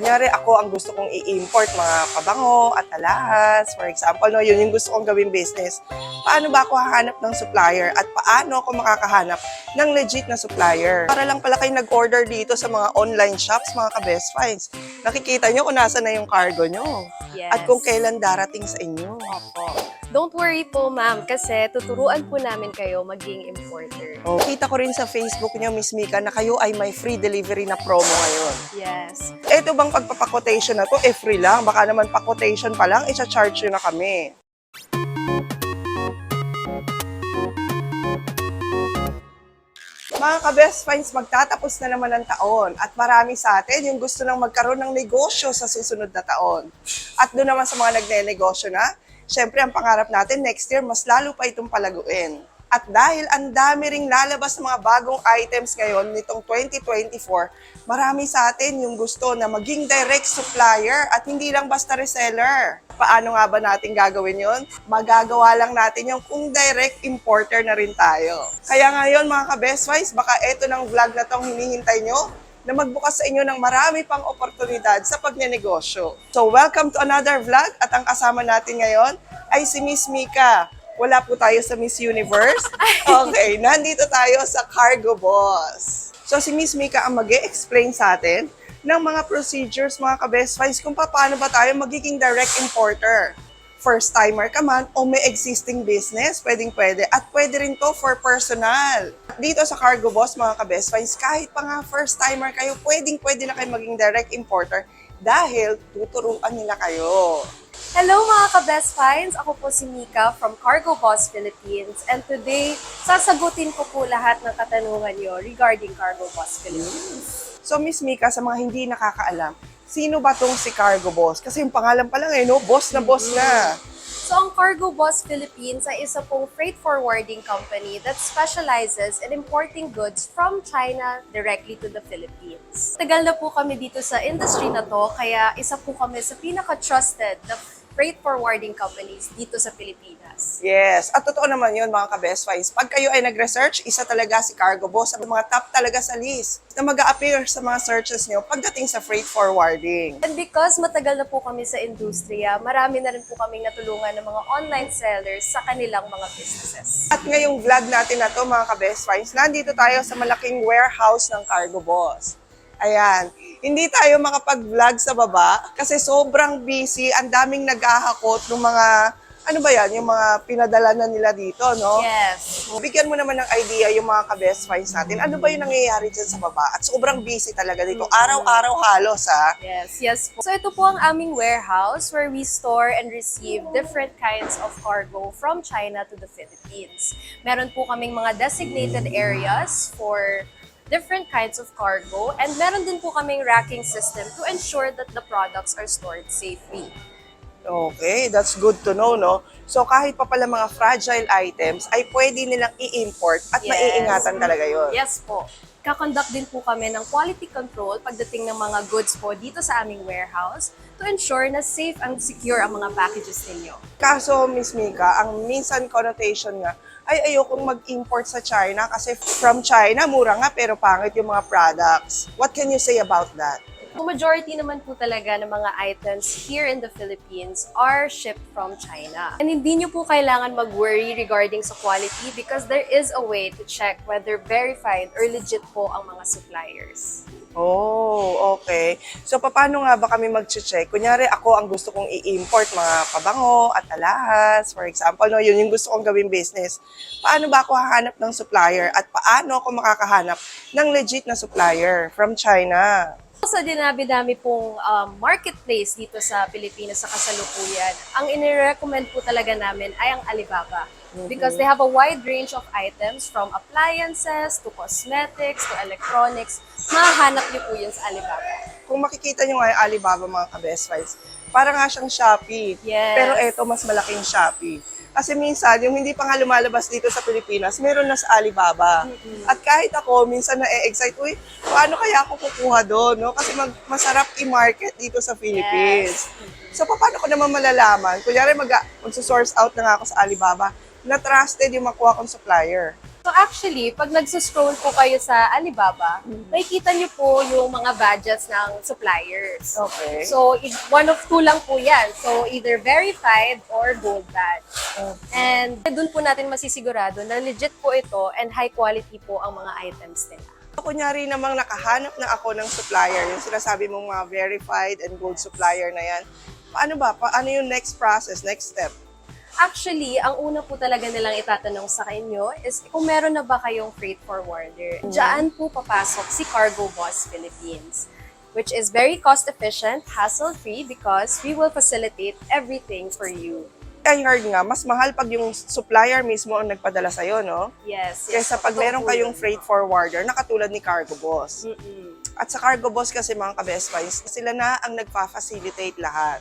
Kunyari ako ang gusto kong i-import mga pabango at alahas. For example, no, yun yung gusto kong gawing business. Paano ba ako hahanap ng supplier at paano ako makakahanap ng legit na supplier? Para lang pala kayo nag-order dito sa mga online shops, mga ka-best finds. Nakikita nyo kung nasa na yung cargo nyo. Yes. At kung kailan darating sa inyo. Opo. Don't worry po, ma'am, kasi tuturuan po namin kayo maging importer. Oh, kita ko rin sa Facebook nyo, Miss Mika, na kayo ay may free delivery na promo ngayon. Yes. Ito bang pagpapakotation na to, free lang? Baka naman pa-quotation pa lang, isa-charge nyo na kami. Mga ka-best finds, magtatapos na naman ang taon at marami sa atin yung gusto nang magkaroon ng negosyo sa susunod na taon. At doon naman sa mga nagne-negosyo na, syempre ang pangarap natin next year, mas lalo pa itong palaguin. At dahil ang dami ring lalabas ng mga bagong items ngayon nitong 2024, marami sa atin yung gusto na maging direct supplier at hindi lang basta reseller. Paano nga ba natin gagawin yon? Magagawa lang natin yung kung direct importer na rin tayo. Kaya ngayon mga ka-best finds, baka eto ng vlog na tong hinihintay nyo na magbukas sa inyo ng marami pang oportunidad sa pagnenegosyo. So welcome to another vlog at ang kasama natin ngayon ay si Miss Mika. Wala po tayo sa Miss Universe. Okay, nandito tayo sa Cargo Boss. So si Miss Mika ang mag-e-explain sa atin ng mga procedures, mga ka-best finds, kung paano ba tayo magiging direct importer. First timer ka man o may existing business, pwedeng-pwede. At pwede rin to for personal. Dito sa Cargo Boss, mga ka-best finds, kahit pa nga first timer kayo, pwedeng-pwede na kayo maging direct importer dahil tuturuan nila kayo. Hello mga ka-best finds! Ako po si Mika from Cargo Boss Philippines and today, sasagutin ko po lahat ng katanungan nyo regarding Cargo Boss Philippines. So Miss Mika, sa mga hindi nakakaalam, sino ba tong si Cargo Boss? Kasi yung pangalan pa lang no? Boss na boss na. So ang Cargo Boss Philippines ay isa pong freight forwarding company that specializes in importing goods from China directly to the Philippines. Tagal na po kami dito sa industry na to, kaya isa po kami sa pinaka-trusted na freight forwarding companies dito sa Pilipinas. Yes, at totoo naman yun mga ka-best finds. Pag kayo ay nag-research, isa talaga si Cargo Boss ang mga top talaga sa list na mag-a-appear sa mga searches nyo pagdating sa freight forwarding. And because matagal na po kami sa industriya, marami na rin po kaming natulungan ng mga online sellers sa kanilang mga businesses. At ngayong vlog natin na to mga ka-best finds, nandito tayo sa malaking warehouse ng Cargo Boss. Ayan, hindi tayo makapag-vlog sa baba kasi sobrang busy, ang daming naghahakot ng mga, ano ba yan, yung mga pinadala na nila dito, no? Yes. Bigyan mo naman ng idea yung mga ka-best finds natin. Ano ba yung nangyayari dyan sa baba? At sobrang busy talaga dito. Araw-araw halos, ha? Yes po. So ito po ang aming warehouse where we store and receive different kinds of cargo from China to the Philippines. Meron po kaming mga designated areas for different kinds of cargo, and meron din po kaming racking system to ensure that the products are stored safely. Okay, that's good to know, no? So kahit pa pala mga fragile items, ay pwede nilang i-import at Yes. maiingatan talaga yun. Yes po. Kakonduct din po kami ng quality control pagdating ng mga goods po dito sa aming warehouse to ensure na safe and secure ang mga packages ninyo. Kaso, Miss Mika, ang minsan connotation nga, ay ayokong mag-import sa China kasi from China, mura nga pero pangit yung mga products. What can you say about that? The majority naman po talaga ng mga items here in the Philippines are shipped from China. And hindi nyo po kailangan mag-worry regarding sa quality because there is a way to check whether verified or legit po ang mga suppliers. Oh, okay. So, paano nga ba kami mag-check? Kunyari, ako ang gusto kong i-import mga pabango at alahas. For example, no, yun yung gusto kong gawing business. Paano ba ako hahanap ng supplier at paano ako makakahanap ng legit na supplier from China? Sa dinabi-dami pong marketplace dito sa Pilipinas sa kasalukuyan, ang inirecommend po talaga namin ay ang Alibaba. Because they have a wide range of items from appliances to cosmetics to electronics. Mahahanap niyo po yun sa Alibaba. Kung makikita nyo nga yung Alibaba mga ka-best finds, para nga siyang Shopee. Yes. Pero eto, mas malaking Shopee. Kasi minsan, yung hindi pa nga lumalabas dito sa Pilipinas, meron na sa Alibaba. At kahit ako, minsan na-excite, uy, paano kaya ako kukuha doon? No? Kasi masarap i-market dito sa Philippines. Yes. So, paano ko naman malalaman? Kunyari, mag-source out na nga ako sa Alibaba, na trusted yung makuha kong supplier. So actually, pag nagsuscroll po kayo sa Alibaba, makikita niyo po yung mga badges ng suppliers. Okay. So, one of two lang po yan. So, either verified or gold badge. And dun po natin masisigurado na legit po ito and high quality po ang mga items nila. Kunyari namang nakahanap na ako ng supplier, yung sinasabi mong mga verified and gold supplier na yan, paano ba? Paano yung next process, next step? Actually, ang una po talaga nilang itatanong sa inyo is kung meron na ba kayong freight forwarder. Diyan po papasok si Cargo Boss Philippines, which is very cost-efficient, hassle-free because we will facilitate everything for you. I heard nga, mas mahal pag yung supplier mismo ang nagpadala sa'yo, no? Yes. Kaysa pag meron kayong freight forwarder na katulad ni Cargo Boss. At sa Cargo Boss kasi mga ka-best finds, sila na ang nagpa-facilitate lahat.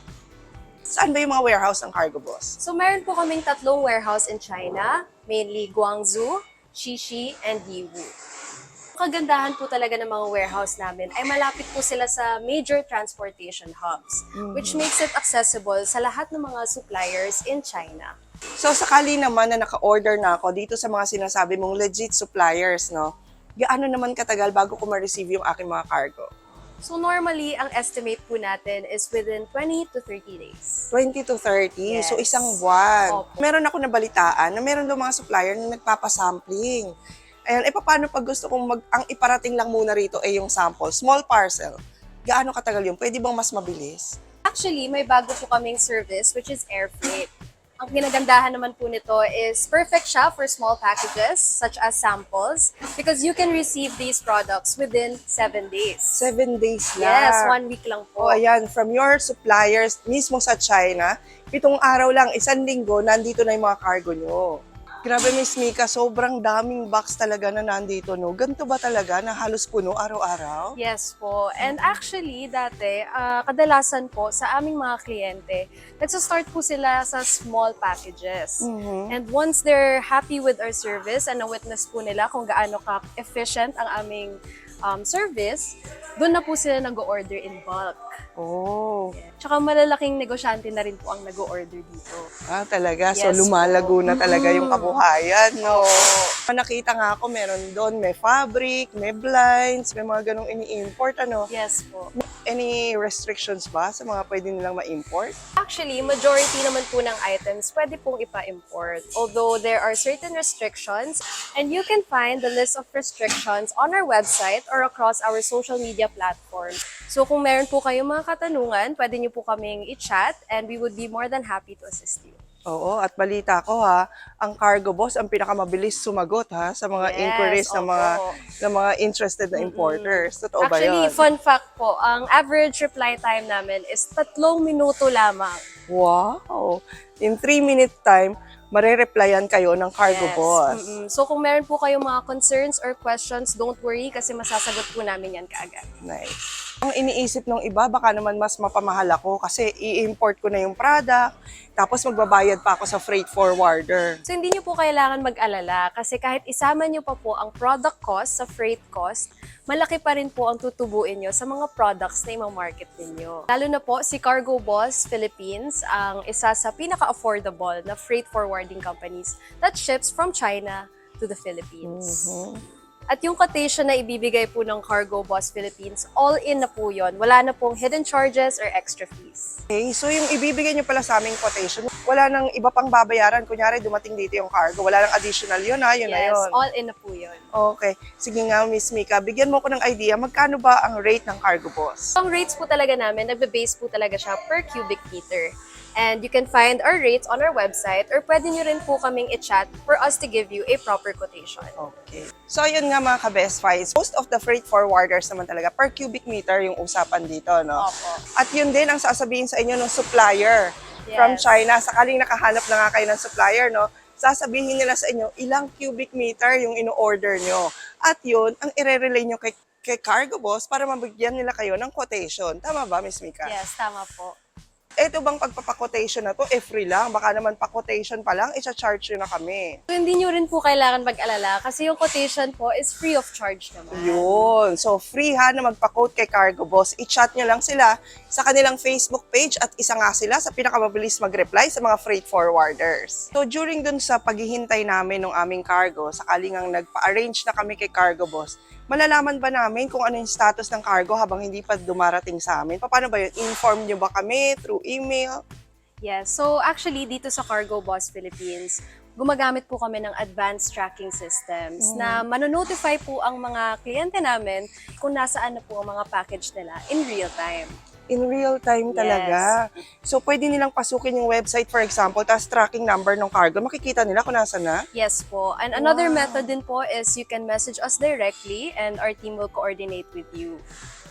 Saan ba yung mga warehouse ng Cargo Boss? So, meron po kaming 3 warehouse in China, mainly Guangzhou, Xixi, and Yiwu. Kagandahan po talaga ng mga warehouse namin ay malapit po sila sa major transportation hubs, which makes it accessible sa lahat ng mga suppliers in China. So, sakali naman na naka-order na ako dito sa mga sinasabi mong legit suppliers, no? Gaano naman katagal bago ko ma-receive yung aking mga cargo? So normally, ang estimate po natin is within 20 to 30 days. 20 to 30? Yes. So, isang buwan. Opo. Meron ako nabalitaan na meron daw mga supplier na nagpapasampling. Ayan, paano pag gusto kong ang iparating lang muna rito ay yung sample, small parcel. Gaano katagal yun? Pwede bang mas mabilis? Actually, may bago po kaming service which is air freight. Ang ginagandahan naman po nito is perfect siya for small packages such as samples because you can receive these products within 7 days. 7 days lang. Yes, 1 week lang po. O ayan, from your suppliers mismo sa China, 7 araw lang, 1 linggo, nandito na yung mga cargo nyo. Grabe, Miss Mika, sobrang daming box talaga na nandito, no? Ganito ba talaga na halos puno araw-araw? Yes po. And actually, dati, kadalasan po sa aming mga kliyente, nagsastart po sila sa small packages. And once they're happy with our service and na-witness po nila kung gaano ka-efficient ang aming service, doon na po sila nag-order in bulk. Oh. Tsaka malalaking negosyante na rin po ang nag-order dito. Ah, talaga? So, Yes lumalago po. na talaga yung kabuhayan, no? Nakita nga ako, meron doon, may fabric, may blinds, may mga ganong ini-import, ano? Yes po. Any restrictions ba sa mga pwede nilang ma-import? Actually, majority naman po ng items pwede pong ipa-import. Although there are certain restrictions and you can find the list of restrictions on our website or across our social media platforms. So kung meron po kayong mga katanungan, pwede niyo po kaming i-chat and we would be more than happy to assist you. Oo, at balita ko ha, ang Cargo Boss ang pinakamabilis sumagot ha sa mga Yes, inquiries ng opo. mga interested na importers. Totoo ba Actually, yun? fun fact po, ang average reply time namin is 3 minuto lamang. Wow! In 3-minute time, marereplyan kayo ng Cargo Yes. Boss. So kung meron po kayong mga concerns or questions, don't worry kasi masasagot po namin yan kaagad. Nice. Ang iniisip ng iba, baka naman mas mapamahal ako kasi i-import ko na yung product, tapos magbabayad pa ako sa freight forwarder. So hindi nyo po kailangan mag-alala kasi kahit isama nyo pa po ang product cost sa freight cost, malaki pa rin po ang tutubuin nyo sa mga products na i-market ninyo. Lalo na po si Cargo Boss Philippines ang isa sa pinaka-affordable na freight forwarding companies that ships from China to the Philippines. At yung quotation na ibibigay po ng Cargo Boss Philippines, all-in na po yun. Wala na pong hidden charges or extra fees. Okay, so yung ibibigay nyo pala sa aming quotation, wala nang iba pang babayaran. Kunyari, dumating dito yung cargo, wala nang additional yun ha, yun na Yes, yun. all-in na po yun. Okay, sige nga Miss Mika, bigyan mo ko ng idea, magkano ba ang rate ng Cargo Boss? Ang rates po talaga namin, nagbe-base po talaga siya per cubic meter. And you can find our rates on our website or pwede nyo rin po kaming i-chat for us to give you a proper quotation. Okay. So, yun nga mga ka-best finds. Most of the freight forwarders naman talaga, per cubic meter yung usapan dito, no? Opo. At yun din ang sasabihin sa inyo ng supplier Yes. from China. Sakaling nakahanap na nga kayo ng supplier, no? Sasabihin nila sa inyo, ilang cubic meter yung ino-order nyo. At yun, ang ire-relay nyo kay Cargo Boss para mabigyan nila kayo ng quotation. Tama ba, Miss Mika? Yes, tama po. eto bang pagpapakotation na to, free lang. Baka naman pa-quotation pa lang, i-charge nyo na kami. So, hindi nyo rin po kailangan mag-alala kasi yung quotation po is free of charge naman. Yun. So, free ha na magpa-quote kay Cargo Boss. I-chat nyo lang sila sa kanilang Facebook page at isa nga sila sa pinakamabilis mag-reply sa mga freight forwarders. So, during dun sa paghihintay namin ng aming cargo, sakaling ang nagpa-arrange na kami kay Cargo Boss, malalaman ba namin kung ano yung status ng cargo habang hindi pa dumarating sa amin? Paano ba yun? Inform nyo ba kami through email? Yes. So actually, dito sa Cargo Boss Philippines, gumagamit po kami ng advanced tracking systems na manonotify po ang mga kliyente namin kung nasaan na po ang mga package nila in real time. In real time talaga. So, pwede nilang pasukin yung website, for example, tapos tracking number ng cargo. Makikita nila kung nasa na? Yes po. And another method din po is you can message us directly and our team will coordinate with you.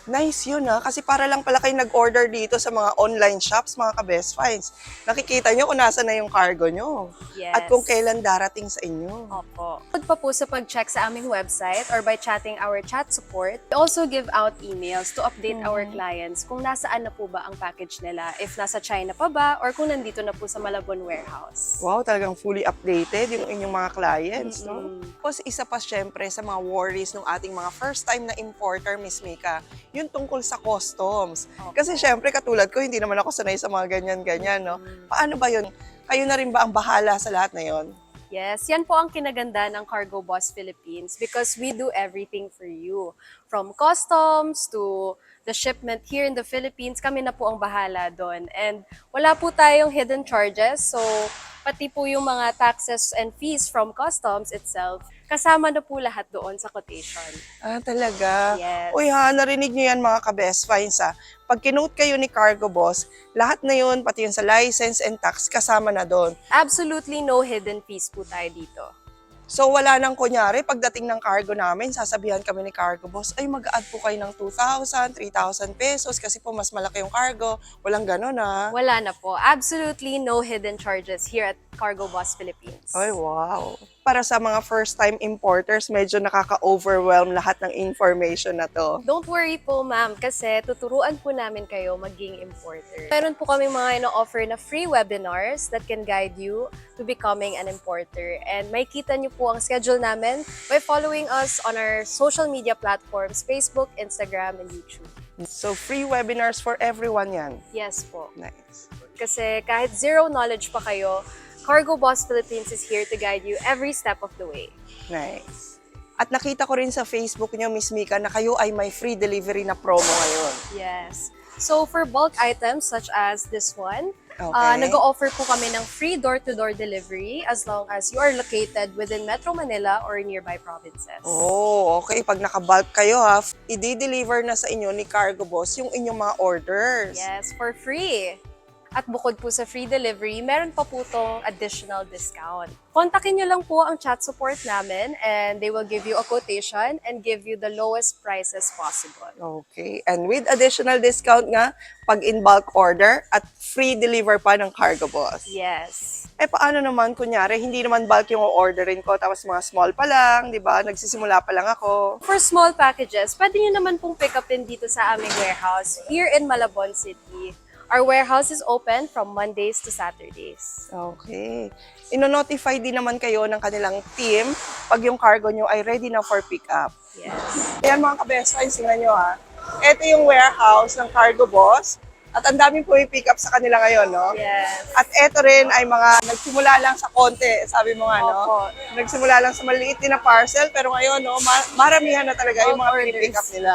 Nice yun ha, kasi para lang pala kayo nag-order dito sa mga online shops, mga ka-best finds. Nakikita nyo kung nasa na yung cargo nyo. Yes. At kung kailan darating sa inyo. Opo. Huwag pa po sa pag-check sa aming website or by chatting our chat support. We also give out emails to update our clients kung nasaan na po ba ang package nila. If nasa China pa ba or kung nandito na po sa Malabon warehouse. Wow, talagang fully updated yung inyong mga clients, no? Tapos isa pa syempre sa mga worries ng ating mga first time na importer, Miss Mika, yun tungkol sa customs. Kasi syempre katulad ko, hindi naman ako sanay sa mga ganyan-ganyan, no? Paano ba yun? Kayo na rin ba ang bahala sa lahat na yun? Yes, yan po ang kinaganda ng Cargo Boss Philippines because we do everything for you. From customs to the shipment here in the Philippines, kami na po ang bahala doon. And wala po tayong hidden charges, so pati po yung mga taxes and fees from customs itself, kasama na po lahat doon sa quotation. Ah, talaga? Yes. Uy ha, narinig nyo yan mga ka-best finds ha. Pag kinote kayo ni Cargo Boss, lahat na yun, pati yun sa license and tax, kasama na doon. Absolutely no hidden fees po tayo dito. So wala nang kunyari, pagdating ng cargo namin, sasabihan kami ni Cargo Boss, ay mag-add po kayo ng 2,000, 3,000 pesos kasi po mas malaki yung cargo. Walang ganun ha. Wala na po. Absolutely no hidden charges here at Cargo Boss Philippines. Ay, wow. Para sa mga first-time importers, medyo nakaka-overwhelm lahat ng information na to. Don't worry po, ma'am, kasi tuturuan po namin kayo maging importer. Meron po kami mga ino-offer na free webinars that can guide you to becoming an importer. And may kita niyo po ang schedule namin by following us on our social media platforms, Facebook, Instagram, and YouTube. So, free webinars for everyone yan. Yes po. Nice. Kasi kahit zero knowledge pa kayo, Cargo Boss Philippines is here to guide you every step of the way. Nice. At nakita ko rin sa Facebook niyo, Miss Mika, na kayo ay may free delivery na promo ngayon. Yes. So for bulk items such as this one, Okay. nag-o-offer po kami ng free door-to-door delivery as long as you are located within Metro Manila or nearby provinces. Oh, okay. Pag naka-bulk kayo ha, i-deliver na sa inyo ni Cargo Boss yung inyong mga orders. Yes, for free. At bukod po sa free delivery, meron pa po itong additional discount. Kontakin nyo lang po ang chat support namin and they will give you a quotation and give you the lowest prices possible. Okay. And with additional discount nga, pag in bulk order at free deliver pa ng Cargo Boss. Yes. Eh, paano naman, kunyari, hindi naman bulk yung orderin ko, tapos mga small pa lang, di ba? Nagsisimula pa lang ako. For small packages, pwede nyo naman pong pick upin dito sa aming warehouse here in Malabon City. Our warehouse is open from Mondays to Saturdays. Okay. Ino-notify din naman kayo ng kanilang team pag yung cargo nyo ay ready na for pick-up. Yes. Ayan mga ka-best friends, tingnan nyo ha. Ito yung warehouse ng Cargo Boss. At ang daming pick up sa kanila ngayon, no? Yes. At ito rin ay mga nagsimula lang sa konti, sabi mo nga, no? Opo. Nagsimula lang sa maliit din na parcel, pero ngayon, no, maramihan na talaga yung mga Orders. pick up nila.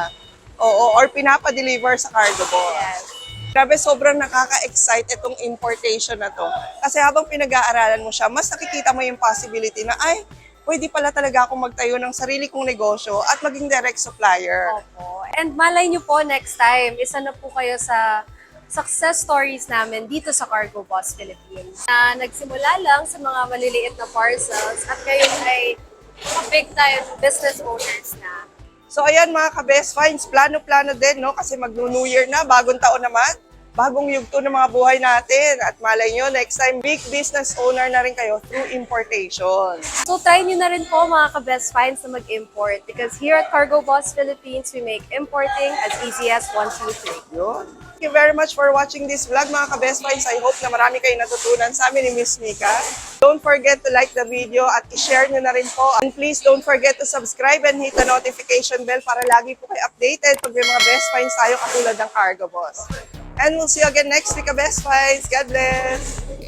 Oo, or pinapa-deliver sa Cargo Boss. Yes. Grabe, sobrang nakaka-excite itong importation na to. Kasi habang pinag-aaralan mo siya, mas nakikita mo yung possibility na, ay, pwede pala talaga akong magtayo ng sarili kong negosyo at maging direct supplier. Opo. And malay nyo po next time, isa na po kayo sa success stories namin dito sa Cargo Boss Philippines. Na nagsimula lang sa mga maliliit na parcels at ngayon ay big time business owners na. So ayan mga ka-best finds, plano-plano din, no? Kasi mag-New Year na, bagong taon naman. bagong yugto ng mga buhay natin. At malay nyo, next time, big business owner na rin kayo through importation. So try nyo na rin po mga ka-best finds na mag-import because here at Cargo Boss Philippines, we make importing as easy as 1, 2, 3. Yun. Thank you very much for watching this vlog, mga ka-best finds. I hope na marami kayong natutunan sa amin ni Miss Mika. Don't forget to like the video at i-share nyo na rin po. And please don't forget to subscribe and hit the notification bell para lagi po kayo updated pag may mga best finds tayo katulad ng Cargo Boss. And we'll see you again next week, ka-best finds. God bless!